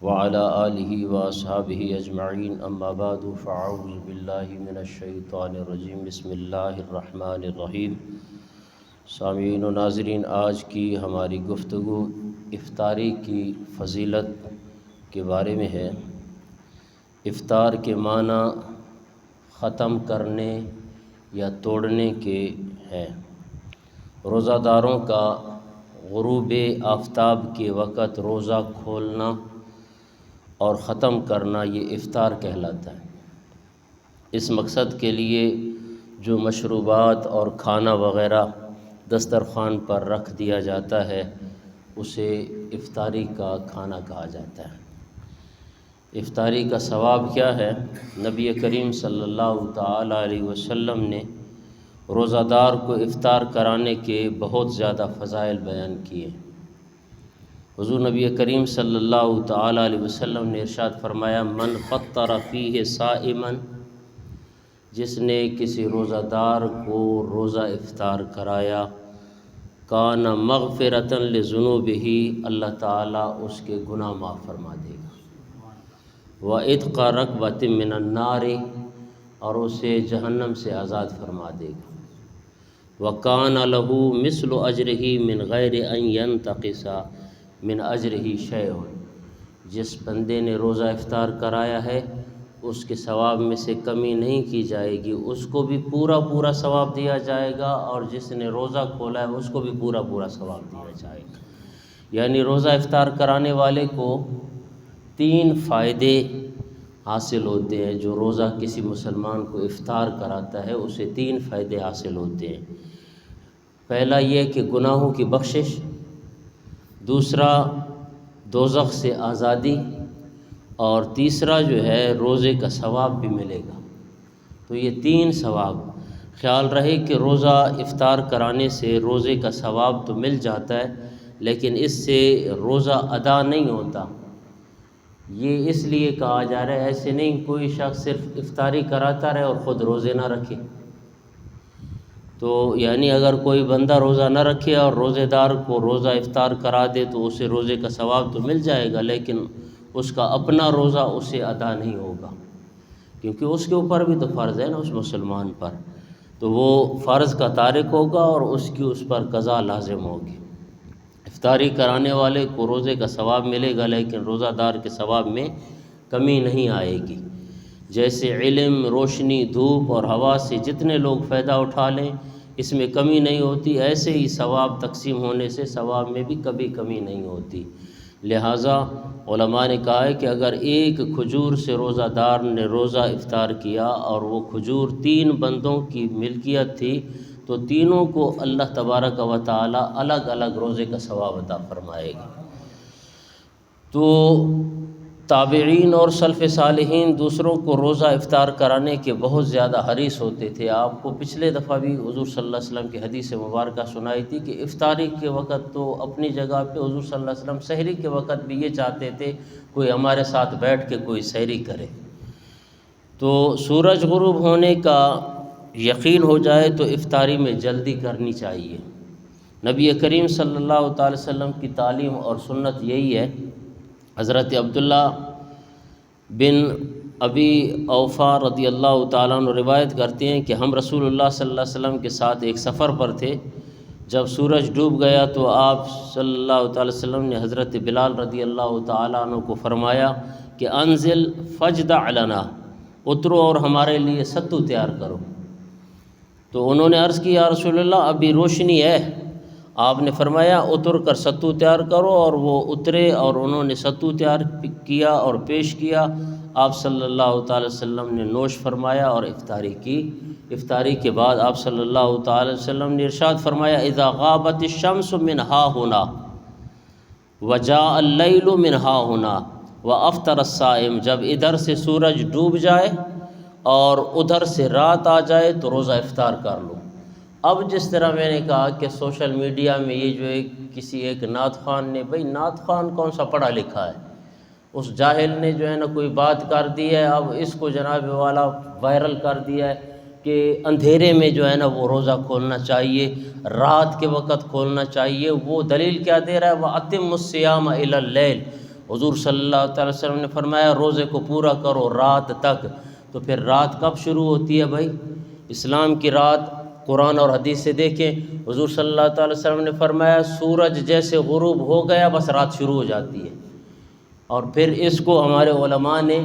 وعلى آله وأصحابه أجمعين أما بعد فأعوذ بالله من الشیطان الرجیم بسم اللہ الرحمن الرحیم۔ سامعین و ناظرین، آج کی ہماری گفتگو افطاری کی فضیلت کے بارے میں ہے۔ افطار کے معنی ختم کرنے یا توڑنے کے ہیں۔ روزہ داروں کا غروب آفتاب کے وقت روزہ کھولنا اور ختم کرنا یہ افطار کہلاتا ہے۔ اس مقصد کے لیے جو مشروبات اور کھانا وغیرہ دسترخوان پر رکھ دیا جاتا ہے اسے افطاری کا کھانا کہا جاتا ہے۔ افطاری کا ثواب کیا ہے؟ نبی کریم صلی اللہ تعالی علیہ وسلم نے روزہ دار کو افطار کرانے کے بہت زیادہ فضائل بیان کیے۔ حضور نبی کریم صلی اللہ تعالی علیہ وسلم نے ارشاد فرمایا، من فطر فیہ صائما، جس نے کسی روزہ دار کو روزہ افطار کرایا، کان مغفرۃ لذنوبہ، اللہ تعالیٰ اس کے گناہ معاف فرما دے گا، وعتق رقبۃ من النار، اور اسے جہنم سے آزاد فرما دے گا، وکان لہ مثل اجرہ من غیر ان ینتقص من اجرہ شیء، جس بندے نے روزہ افطار کرایا ہے اس کے ثواب میں سے کمی نہیں کی جائے گی، اس کو بھی پورا ثواب دیا جائے گا، اور جس نے روزہ کھولا ہے اس کو بھی پورا ثواب دیا جائے گا۔ یعنی روزہ افطار کرانے والے کو 3 فائدے حاصل ہوتے ہیں۔ جو روزہ کسی مسلمان کو افطار کراتا ہے اسے 3 فائدے حاصل ہوتے ہیں۔ پہلا یہ کہ گناہوں کی بخشش، دوسرا دوزخ سے آزادی، اور تیسرا جو ہے روزے کا ثواب بھی ملے گا۔ تو یہ 3 ثواب خیال رہے کہ روزہ افطار کرانے سے روزے کا ثواب تو مل جاتا ہے، لیکن اس سے روزہ ادا نہیں ہوتا۔ یہ اس لیے کہا جا رہا ہے، ایسے نہیں کوئی شخص صرف افطاری کراتا رہے اور خود روزے نہ رکھے۔ تو یعنی اگر کوئی بندہ روزہ نہ رکھے اور روزے دار کو روزہ افطار کرا دے تو اسے روزے کا ثواب تو مل جائے گا، لیکن اس کا اپنا روزہ اسے ادا نہیں ہوگا، کیونکہ اس کے اوپر بھی تو فرض ہے نا اس مسلمان پر، تو وہ فرض کا تارک ہوگا اور اس پر قضا لازم ہوگی۔ افطاری کرانے والے کو روزے کا ثواب ملے گا، لیکن روزہ دار کے ثواب میں کمی نہیں آئے گی۔ جیسے علم، روشنی، دھوپ اور ہوا سے جتنے لوگ فائدہ اٹھا لیں اس میں کمی نہیں ہوتی، ایسے ہی ثواب تقسیم ہونے سے ثواب میں بھی کبھی کمی نہیں ہوتی۔ لہٰذا علماء نے کہا ہے کہ اگر ایک کھجور سے روزہ دار نے روزہ افطار کیا اور وہ کھجور 3 بندوں کی ملکیت تھی تو تینوں کو اللہ تبارک و تعالی الگ الگ روزے کا ثواب عطا فرمائے گا۔ تو تابعین اور سلف صالحین دوسروں کو روزہ افطار کرانے کے بہت زیادہ حریص ہوتے تھے۔ آپ کو پچھلے دفعہ بھی حضور صلی اللہ علیہ وسلم کی حدیث مبارکہ سنائی تھی کہ افطاری کے وقت تو اپنی جگہ پہ حضور صلی اللہ علیہ وسلم سحری کے وقت بھی یہ چاہتے تھے کوئی ہمارے ساتھ بیٹھ کے کوئی سحری کرے۔ تو سورج غروب ہونے کا یقین ہو جائے تو افطاری میں جلدی کرنی چاہیے۔ نبی کریم صلی اللہ تعالی وسلم کی تعلیم اور سنت یہی ہے۔ حضرت عبداللہ بن ابی اوفا رضی اللہ تعالیٰ عنہ روایت کرتے ہیں کہ ہم رسول اللہ صلی اللہ علیہ وسلم کے ساتھ ایک سفر پر تھے۔ جب سورج ڈوب گیا تو آپ صلی اللہ تعالی وسلم نے حضرت بلال رضی اللہ تعالیٰ عنہ کو فرمایا کہ انزل فجدع لنا، اترو اور ہمارے لیے ستو تیار کرو۔ تو انہوں نے عرض کی یا رسول اللہ ابھی روشنی ہے۔ آپ نے فرمایا اتر کر ستو تیار کرو، اور وہ اترے اور انہوں نے ستو تیار کیا اور پیش کیا۔ آپ صلی اللہ تعالی وسلم نے نوش فرمایا اور افطاری کی۔ افطاری کے بعد آپ صلی اللہ تعالی وسلم نے ارشاد فرمایا اذا غابت الشمس من ها هنا وجاء اللیل من ها هنا وافطر الصائم، جب ادھر سے سورج ڈوب جائے اور ادھر سے رات آ جائے تو روزہ افطار کر لو۔ اب جس طرح میں نے کہا کہ سوشل میڈیا میں یہ جو کسی ایک نعت خوان نے، بھئی نعت خوان کون سا پڑھا لکھا ہے، اس جاہل نے جو ہے نا کوئی بات کر دی ہے، اب اس کو جناب والا وائرل کر دیا ہے کہ اندھیرے میں جو ہے نا وہ روزہ کھولنا چاہیے، رات کے وقت کھولنا چاہیے۔ وہ دلیل کیا دے رہا ہے؟ وَأَتِمُّ الصِّيَامَ إِلَى اللَّيْلِ، حضور صلی اللہ تعالی وسلم نے فرمایا روزے کو پورا کرو رات تک۔ تو پھر رات کب شروع ہوتی ہے بھائی؟ اسلام کی رات قرآن اور حدیث سے دیکھیں، حضور صلی اللہ تعالی وسلم نے فرمایا سورج جیسے غروب ہو گیا بس رات شروع ہو جاتی ہے۔ اور پھر اس کو ہمارے علماء نے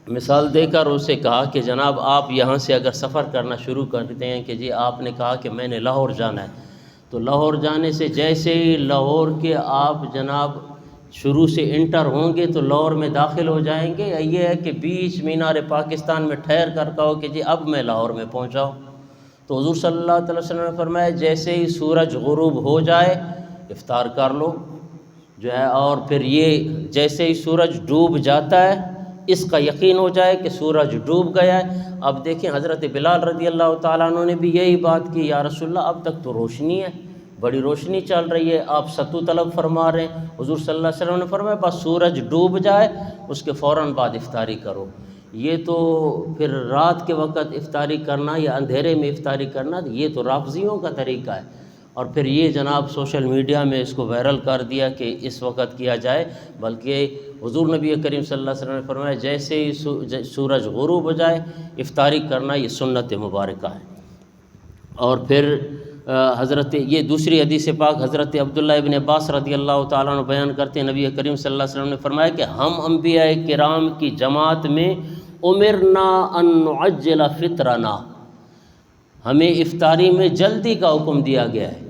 مثال دے کر اسے کہا کہ جناب آپ یہاں سے اگر سفر کرنا شروع کرتے ہیں کہ جی آپ نے کہا کہ میں نے لاہور جانا ہے، تو لاہور جانے سے جیسے ہی لاہور کے آپ جناب شروع سے انٹر ہوں گے تو لاہور میں داخل ہو جائیں گے، یا یہ ہے کہ بیچ مینار پاکستان میں ٹھہر کر کہو کہ جی اب میں لاہور میں پہنچا ہوں؟ تو حضور صلی اللہ تعالی وسلم نے فرمایا جیسے ہی سورج غروب ہو جائے افطار کر لو جو ہے، اور پھر یہ جیسے ہی سورج ڈوب جاتا ہے اس کا یقین ہو جائے کہ سورج ڈوب گیا ہے۔ اب دیکھیں حضرت بلال رضی اللہ تعالیٰ عنہ نے بھی یہی بات کی، یا رسول اللہ اب تک تو روشنی ہے، بڑی روشنی چل رہی ہے، آپ ستو طلب فرما رہے ہیں۔ حضور صلی اللہ علیہ وسلم نے فرمایا بس سورج ڈوب جائے اس کے فوراً بعد افطاری کرو۔ یہ تو پھر رات کے وقت افطاری کرنا یا اندھیرے میں افطاری کرنا یہ تو رافضیوں کا طریقہ ہے، اور پھر یہ جناب سوشل میڈیا میں اس کو وائرل کر دیا کہ اس وقت کیا جائے، بلکہ حضور نبی کریم صلی اللہ علیہ وسلم نے فرمایا جیسے ہی سورج غروب ہو جائے افطاری کرنا یہ سنت مبارکہ ہے۔ اور پھر حضرت یہ دوسری حدیث پاک حضرت عبداللہ ابن عباس رضی اللہ تعالیٰ عنہ بیان کرتے ہیں، نبی کریم صلی اللہ علیہ وسلم نے فرمایا کہ ہم انبیاء کرام کی جماعت میں امرنا ان نعجل فطرنا، ہمیں افطاری میں جلدی کا حکم دیا گیا ہے۔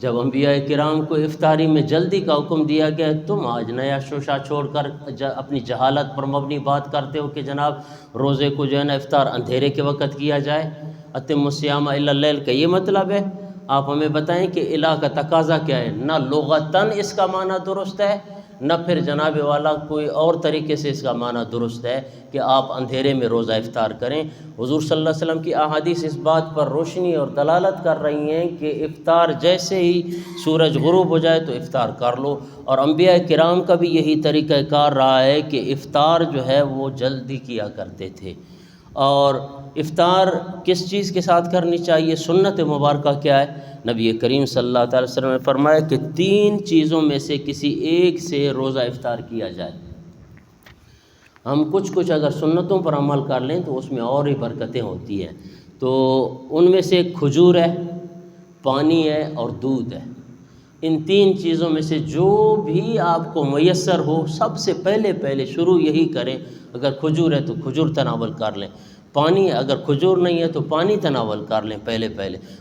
جب انبیاء کرام کو افطاری میں جلدی کا حکم دیا گیا ہے، تم آج نیا شوشہ چھوڑ کر اپنی جہالت پر مبنی بات کرتے ہو کہ جناب روزے کو جو ہے نا افطار اندھیرے کے وقت کیا جائے، اتم الصیام الا اللیل کا یہ مطلب ہے؟ آپ ہمیں بتائیں کہ الہ کا تقاضا کیا ہے؟ نہ لغتاً اس کا معنی درست ہے، نہ پھر جناب والا کوئی اور طریقے سے اس کا معنی درست ہے کہ آپ اندھیرے میں روزہ افطار کریں۔ حضور صلی اللہ علیہ وسلم کی احادیث اس بات پر روشنی اور دلالت کر رہی ہیں کہ افطار جیسے ہی سورج غروب ہو جائے تو افطار کر لو، اور انبیاء کرام کا بھی یہی طریقہ کار رہا ہے کہ افطار جو ہے وہ جلدی کیا کرتے تھے۔ اور افطار کس چیز کے ساتھ کرنی چاہیے؟ سنت مبارکہ کیا ہے؟ نبی کریم صلی اللہ تعالی وسلم نے فرمایا کہ 3 چیزوں میں سے کسی ایک سے روزہ افطار کیا جائے۔ ہم کچھ اگر سنتوں پر عمل کر لیں تو اس میں اور ہی برکتیں ہوتی ہیں، تو ان میں سے کھجور ہے، پانی ہے اور دودھ ہے۔ ان 3 چیزوں میں سے جو بھی آپ کو میسر ہو سب سے پہلے شروع یہی کریں۔ اگر کھجور ہے تو کھجور تناول کر لیں، پانی ہے اگر کھجور نہیں ہے تو پانی تناول کر لیں پہلے،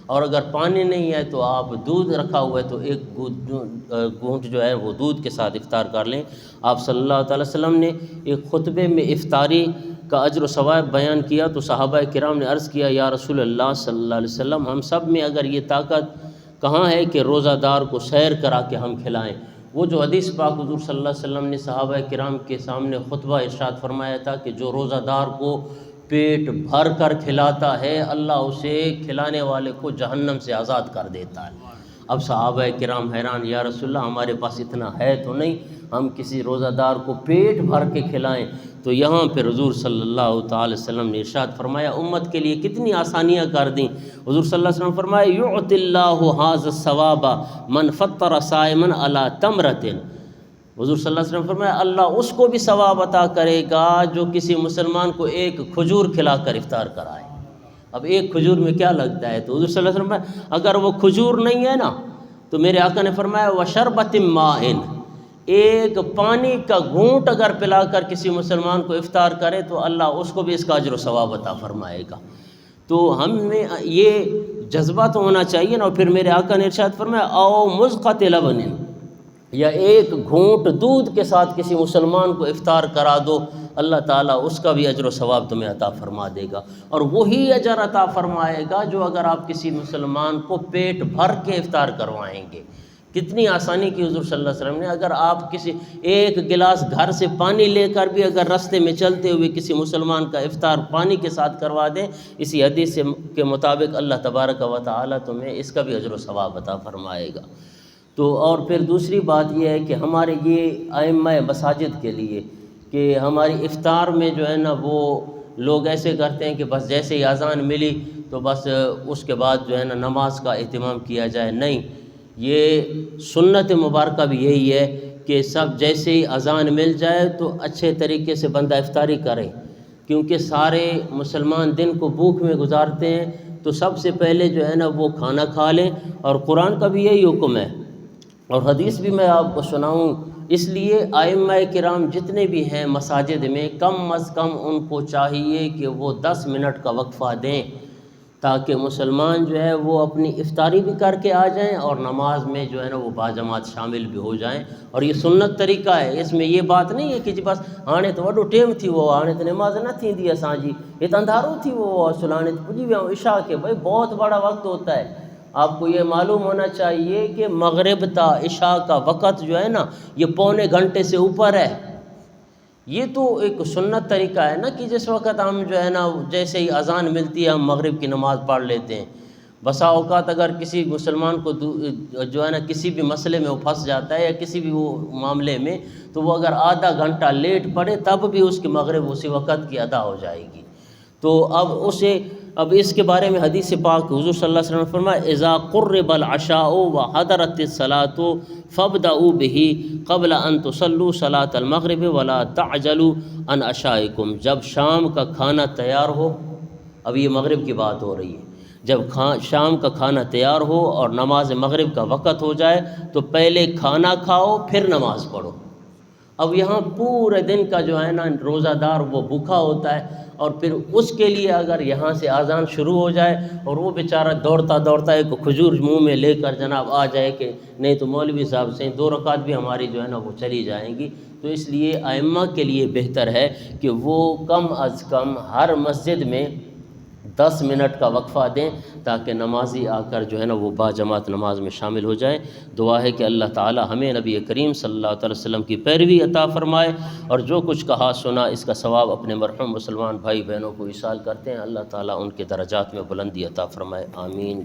اور اگر پانی نہیں ہے تو آپ دودھ رکھا ہوا ہے تو ایک گھونٹ جو ہے وہ دودھ کے ساتھ افطار کر لیں۔ آپ صلی اللہ تعالی وسلم نے ایک خطبے میں افطاری کا اجر و ثواب بیان کیا تو صحابہ کرام نے عرض کیا یا رسول اللہ صلی اللہ علیہ وسلم ہم سب میں اگر یہ طاقت کہاں ہے کہ روزہ دار کو سیر کرا کے ہم کھلائیں؟ وہ جو حدیث پاک حضور صلی اللہ علیہ وسلم نے صحابہ کرام کے سامنے خطبہ ارشاد فرمایا تھا کہ جو روزہ دار کو پیٹ بھر کر کھلاتا ہے اللہ اسے کھلانے والے کو جہنم سے آزاد کر دیتا ہے۔ اب صحابہ کرام حیران، یا رسول اللہ ہمارے پاس اتنا ہے تو نہیں ہم کسی روزہ دار کو پیٹ بھر کے کھلائیں؟ تو یہاں پہ حضور صلی اللہ تعالی وسلم نے ارشاد فرمایا امت کے لیے کتنی آسانیاں کر دیں۔ حضور صلی اللہ علیہ وسلم فرمایا یعطی اللہ ھذا الثواب من فطر صائما علی تمرۃ، حضور صلی اللہ علیہ وسلم فرمایا اللہ اس کو بھی ثواب عطا کرے گا جو کسی مسلمان کو ایک کھجور کھلا کر افطار کرائے۔ اب ایک کھجور میں کیا لگتا ہے؟ تو حضور صلی اللہ علیہ وسلم فرمایا اگر وہ کھجور نہیں ہے نا تو میرے آقا نے فرمایا وشربۃ ماء، ایک پانی کا گھونٹ اگر پلا کر کسی مسلمان کو افطار کرے تو اللہ اس کو بھی اس کا اجر و ثواب عطا فرمائے گا۔ تو ہمیں یہ جذبہ تو ہونا چاہیے نا۔ اور پھر میرے آقا نے ارشاد فرمایا او مزقۃ لبن، یا ایک گھونٹ دودھ کے ساتھ کسی مسلمان کو افطار کرا دو، اللہ تعالیٰ اس کا بھی اجر و ثواب تمہیں عطا فرما دے گا، اور وہی اجر عطا فرمائے گا جو اگر آپ کسی مسلمان کو پیٹ بھر کے افطار کروائیں گے۔ کتنی آسانی کی حضور صلی اللہ علیہ وسلم نے۔ اگر آپ کسی ایک گلاس گھر سے پانی لے کر بھی اگر راستے میں چلتے ہوئے کسی مسلمان کا افطار پانی کے ساتھ کروا دیں اسی حدیث کے مطابق اللہ تبارک و تعالیٰ تمہیں اس کا بھی اجر و ثواب عطا فرمائے گا۔ تو اور پھر دوسری بات یہ ہے کہ ہمارے یہ ائمہ مساجد کے لیے کہ ہماری افطار میں جو ہے نا وہ لوگ ایسے کرتے ہیں کہ بس جیسے ہی اذان ملی تو بس اس کے بعد جو ہے نا نماز کا اہتمام کیا جائے۔ نہیں، یہ سنت مبارکہ بھی یہی ہے کہ سب جیسے ہی اذان مل جائے تو اچھے طریقے سے بندہ افطاری کرے، کیونکہ سارے مسلمان دن کو بھوک میں گزارتے ہیں، تو سب سے پہلے جو ہے نا وہ کھانا کھا لیں، اور قرآن کا بھی یہی حکم ہے، اور حدیث بھی میں آپ کو سناؤں۔ اس لیے ائمہ کرام جتنے بھی ہیں مساجد میں، کم از کم ان کو چاہیے کہ وہ 10 منٹ کا وقفہ دیں، تاکہ مسلمان جو ہے وہ اپنی افطاری بھی کر کے آ جائیں اور نماز میں جو ہے نا وہ باجماعت شامل بھی ہو جائیں۔ اور یہ سنت طریقہ ہے، اس میں یہ بات نہیں ہے کہ جی بس ہانے تو وڈو ٹیم تھی وہ ہانے تو نماز نہ تھی دی اساں جی، یہ تو اندھارو تھی وہ سلانے پجی ویا عشاء کے، بھائی بہت بڑا وقت ہوتا ہے۔ آپ کو یہ معلوم ہونا چاہیے کہ مغرب تا عشاء کا وقت جو ہے نا یہ پونے گھنٹے سے اوپر ہے۔ یہ تو ایک سنت طریقہ ہے نا کہ جس وقت ہم جو ہے نا جیسے ہی اذان ملتی ہے ہم مغرب کی نماز پڑھ لیتے ہیں۔ بسا اوقات اگر کسی مسلمان کو جو ہے نا کسی بھی مسئلے میں وہ پھنس جاتا ہے یا کسی بھی وہ معاملے میں، تو وہ اگر آدھا گھنٹہ لیٹ پڑے تب بھی اس کی مغرب اسی وقت کی ادا ہو جائے گی۔ تو اب اس کے بارے میں حدیث پاک حضور صلی اللہ علیہ وسلم نے فرمایا اذا قرب العشاء وحضرت الصلاة فابدؤوا به قبل ان تصلوا صلاة المغرب ولا تعجلوا عن عشائكم۔ جب شام کا کھانا تیار ہو، اب یہ مغرب کی بات ہو رہی ہے، جب شام کا کھانا تیار ہو اور نماز مغرب کا وقت ہو جائے تو پہلے کھانا کھاؤ پھر نماز پڑھو۔ اب یہاں پورے دن کا جو ہے نا روزہ دار وہ بھوکا ہوتا ہے، اور پھر اس کے لیے اگر یہاں سے اذان شروع ہو جائے اور وہ بیچارہ دوڑتا دوڑتا ایک کھجور منہ میں لے کر جناب آ جائے کہ نہیں تو مولوی صاحب سے 2 رکعت بھی ہماری جو ہے نا وہ چلی جائیں گی، تو اس لیے ائمہ کے لیے بہتر ہے کہ وہ کم از کم ہر مسجد میں 10 منٹ کا وقفہ دیں، تاکہ نمازی آ کر جو ہے نا وہ باجماعت نماز میں شامل ہو جائیں۔ دعا ہے کہ اللہ تعالی ہمیں نبی کریم صلی اللہ علیہ وسلم کی پیروی عطا فرمائے، اور جو کچھ کہا سنا اس کا ثواب اپنے مرحوم مسلمان بھائی بہنوں کو ایصال کرتے ہیں، اللہ تعالی ان کے درجات میں بلندی عطا فرمائے، آمین۔